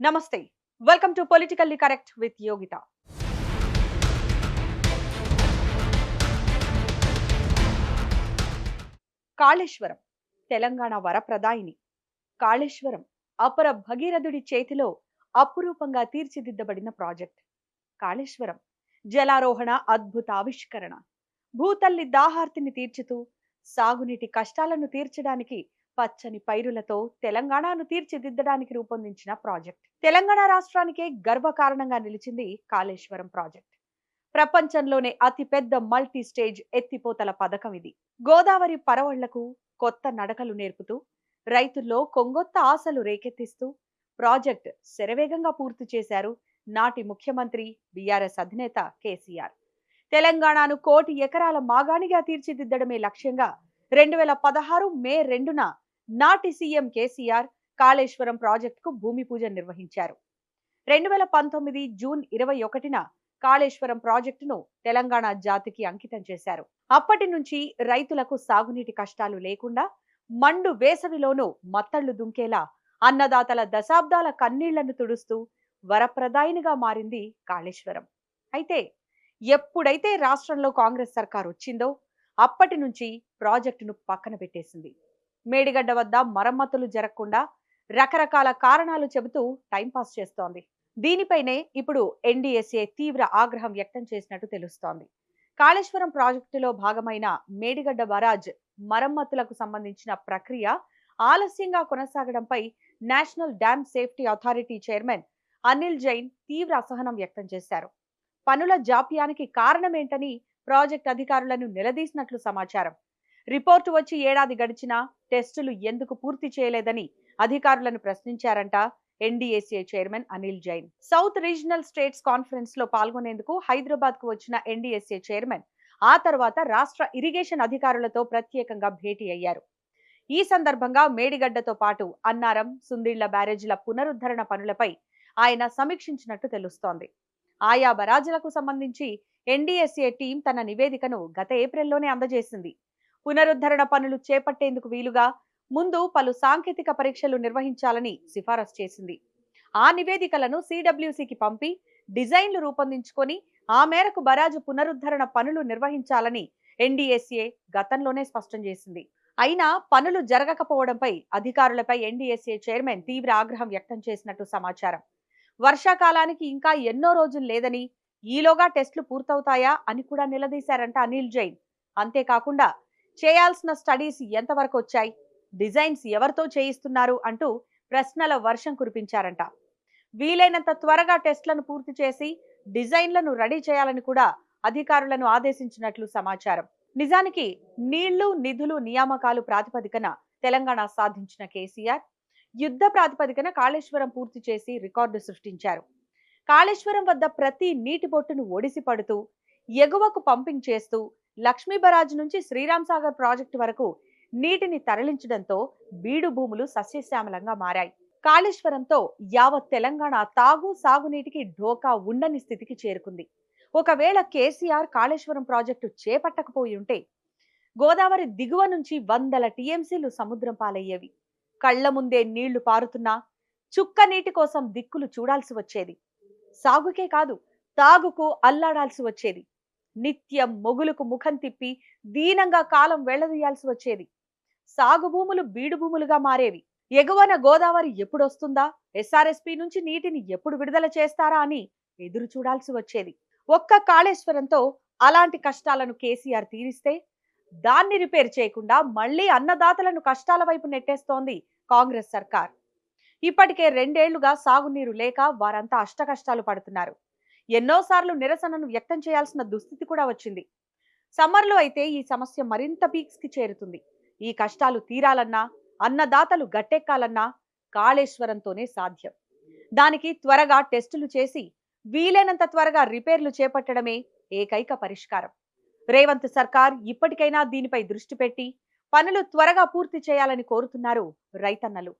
నమస్తే. Welcome to politically correct with Yogitha. Kaleshwaram Telangana వరప్రదాయిని. కాళేశ్వరం అపర భగీరథుడి చేతిలో అపురూపంగా తీర్చిదిద్దబడిన ప్రాజెక్ట్. కాళేశ్వరం జలారోహణ అద్భుత ఆవిష్కరణ. భూతల్లి దాహార్తిని తీర్చుతూ సాగునీటి కష్టాలను తీర్చడానికి పచ్చని పైరులతో తెలంగాణను తీర్చిదిద్దడానికి రూపొందించిన ప్రాజెక్ట్. తెలంగాణ రాష్ట్రానికే గర్వకారణంగా నిలిచింది కాళేశ్వరం ప్రాజెక్ట్. ప్రపంచంలోనే అతిపెద్ద మల్టీ స్టేజ్ ఎత్తిపోతల పథకం ఇది. గోదావరి పరవళ్లకు కొత్త నడకలు నేర్పుతూ రైతుల్లో కొంగొత్త ఆశలు రేకెత్తిస్తూ ప్రాజెక్ట్ శరవేగంగా పూర్తి చేశారు నాటి ముఖ్యమంత్రి బీఆర్ఎస్ అధినేత కేసీఆర్. తెలంగాణను 1,00,00,000 ఎకరాల మాగాణిగా తీర్చిదిద్దడమే లక్ష్యంగా 2016 మే 2న నాటి సీఎం కేసీఆర్ కాళేశ్వరం ప్రాజెక్టుకు భూమి పూజ నిర్వహించారు. 2019 జూన్ 21న కాళేశ్వరం ప్రాజెక్టును తెలంగాణ జాతికి అంకితం చేశారు. అప్పటి నుంచి రైతులకు సాగునీటి కష్టాలు లేకుండా మండు వేసవిలోనూ మత్తళ్లు దుంకేలా అన్నదాతల దశాబ్దాల కన్నీళ్లను తుడుస్తూ వరప్రదాయినిగా మారింది కాళేశ్వరం. అయితే ఎప్పుడైతే రాష్ట్రంలో కాంగ్రెస్ సర్కార్ వచ్చిందో అప్పటి నుంచి ప్రాజెక్టును పక్కన పెట్టేసింది. మేడిగడ్డ వద్ద మరమ్మతులు జరగకుండా రకరకాల కారణాలు చెబుతూ టైంపాస్ చేస్తోంది. దీనిపైనే ఇప్పుడు ఎన్డీఎస్ఏ తీవ్ర ఆగ్రహం వ్యక్తం చేసినట్టు తెలుస్తోంది. కాళేశ్వరం ప్రాజెక్టులో భాగమైన మేడిగడ్డ బరాజ్ మరమ్మతులకు సంబంధించిన ప్రక్రియ ఆలస్యంగా కొనసాగడంపై national dam safety authority chairman Anil Jain తీవ్ర అసహనం వ్యక్తం చేశారు. పనుల జాప్యానికి కారణమేంటని ప్రాజెక్ట్ అధికారులను నిలదీసినట్లు సమాచారం. రిపోర్టు వచ్చి ఏడాది గడిచినా టెస్టులు ఎందుకు పూర్తి చేయలేదని అధికారులను ప్రశ్నించారంట NDSA chairman Anil Jain. South regional states conference లో పాల్గొనేందుకు హైదరాబాద్ కు వచ్చిన ఎన్డీఎస్ఏ చైర్మన్ ఆ తర్వాత రాష్ట్ర ఇరిగేషన్ అధికారులతో ప్రత్యేకంగా భేటీ అయ్యారు. ఈ సందర్భంగా మేడిగడ్డతో పాటు అన్నారం, సుందిళ్ల బ్యారేజీల పునరుద్ధరణ పనులపై ఆయన సమీక్షించినట్టు తెలుస్తోంది. ఆయా బరాజులకు సంబంధించి ఎన్డీఎస్ఏ టీం తన నివేదికను గత ఏప్రిల్లోనే అందజేసింది. పునరుద్ధరణ పనులు చేపట్టేందుకు వీలుగా ముందు పలు సాంకేతిక పరీక్షలు నిర్వహించాలని సిఫారసు చేసింది. ఆ నివేదికలను సిడబ్ల్యూసికి పంపి డిజైన్లు రూపొందించుకొని ఆ మేరకు బరాజు పునరుద్ధరణ పనులు నిర్వహించాలని ఎన్డీఎస్ఏ గతంలోనే స్పష్టం చేసింది. అయినా పనులు జరగకపోవడంపై అధికారులపై ఎన్డీఎస్ఏ చైర్మన్ తీవ్ర ఆగ్రహం వ్యక్తం చేసినట్టు సమాచారం. వర్షాకాలానికి ఇంకా ఎన్నో రోజులు లేదని, ఈలోగా టెస్టులు పూర్తవుతాయా అని కూడా నిలదీశారంట అనిల్ జైన్. అంతేకాకుండా చేయాల్సిన స్టడీస్ ఎంతవరకు వచ్చాయి, డిజైన్స్ ఎవరితో చేయిస్తున్నారు అంటూ ప్రశ్నల వర్షం కురిపించారంట. వీలైనంత త్వరగా టెస్టులను పూర్తి చేసి డిజైన్లను రెడీ చేయాలని కూడా అధికారులను ఆదేశించినట్లు సమాచారం. నిజానికి నీళ్లు, నిధులు, నియామకాలు ప్రాతిపదికన తెలంగాణ సాధించిన కేసీఆర్ యుద్ధ ప్రాతిపదికన కాళేశ్వరం పూర్తి చేసి రికార్డు సృష్టించారు. కాళేశ్వరం వద్ద ప్రతి నీటి బొట్టును ఒడిసి పడుతూ ఎగువకు పంపింగ్ చేస్తూ లక్ష్మీ బరాజ్ నుంచి శ్రీరామ్ సాగర్ ప్రాజెక్టు వరకు నీటిని తరలించడంతో బీడు భూములు సస్యశ్యామలంగా మారాయి. కాళేశ్వరంతో యావత్ తెలంగాణ తాగు, సాగునీటికి ఢోకా ఉండని స్థితికి చేరుకుంది. ఒకవేళ కేసీఆర్ కాళేశ్వరం ప్రాజెక్టు చేపట్టకపోయి ఉంటే గోదావరి దిగువ నుంచి వందల టీఎంసీలు సముద్రం పాలయ్యేవి. కళ్ల ముందే నీళ్లు పారుతున్నా చుక్క నీటి కోసం దిక్కులు చూడాల్సి వచ్చేది. సాగుకే కాదు, తాగుకు అల్లాడాల్సి వచ్చేది. నిత్యం మొగులకు ముఖం తిప్పి దీనంగా కాలం వెళ్లదీయాల్సి వచ్చేది. సాగు భూములు బీడు భూములుగా మారేవి. ఎగువన గోదావరి ఎప్పుడొస్తుందా, ఎస్ఆర్ఎస్పీ నుంచి నీటిని ఎప్పుడు విడుదల చేస్తారా అని ఎదురు చూడాల్సి వచ్చేది. ఒక్క కాళేశ్వరంతో అలాంటి కష్టాలను కేసీఆర్ తీరిస్తే దాన్ని రిపేర్ చేయకుండా మళ్లీ అన్నదాతలను కష్టాల వైపు నెట్టేస్తోంది కాంగ్రెస్ సర్కార్. ఇప్పటికే 2 ఏళ్లుగా సాగునీరు లేక వారంతా అష్టకష్టాలు పడుతున్నారు. ఎన్నోసార్లు నిరసనను వ్యక్తం చేయాల్సిన దుస్థితి కూడా వచ్చింది. సమ్మర్లో అయితే ఈ సమస్య మరింత పీక్స్ కి చేరుతుంది. ఈ కష్టాలు తీరాలన్నా, అన్నదాతలు గట్టెక్కాలన్నా కాళేశ్వరంతోనే సాధ్యం. దానికి త్వరగా టెస్టులు చేసి వీలైనంత త్వరగా రిపేర్లు చేపట్టడమే ఏకైక పరిష్కారం. రేవంత్ సర్కార్ ఇప్పటికైనా దీనిపై దృష్టి పెట్టి పనులు త్వరగా పూర్తి చేయాలని కోరుతున్నారు రైతన్నలు.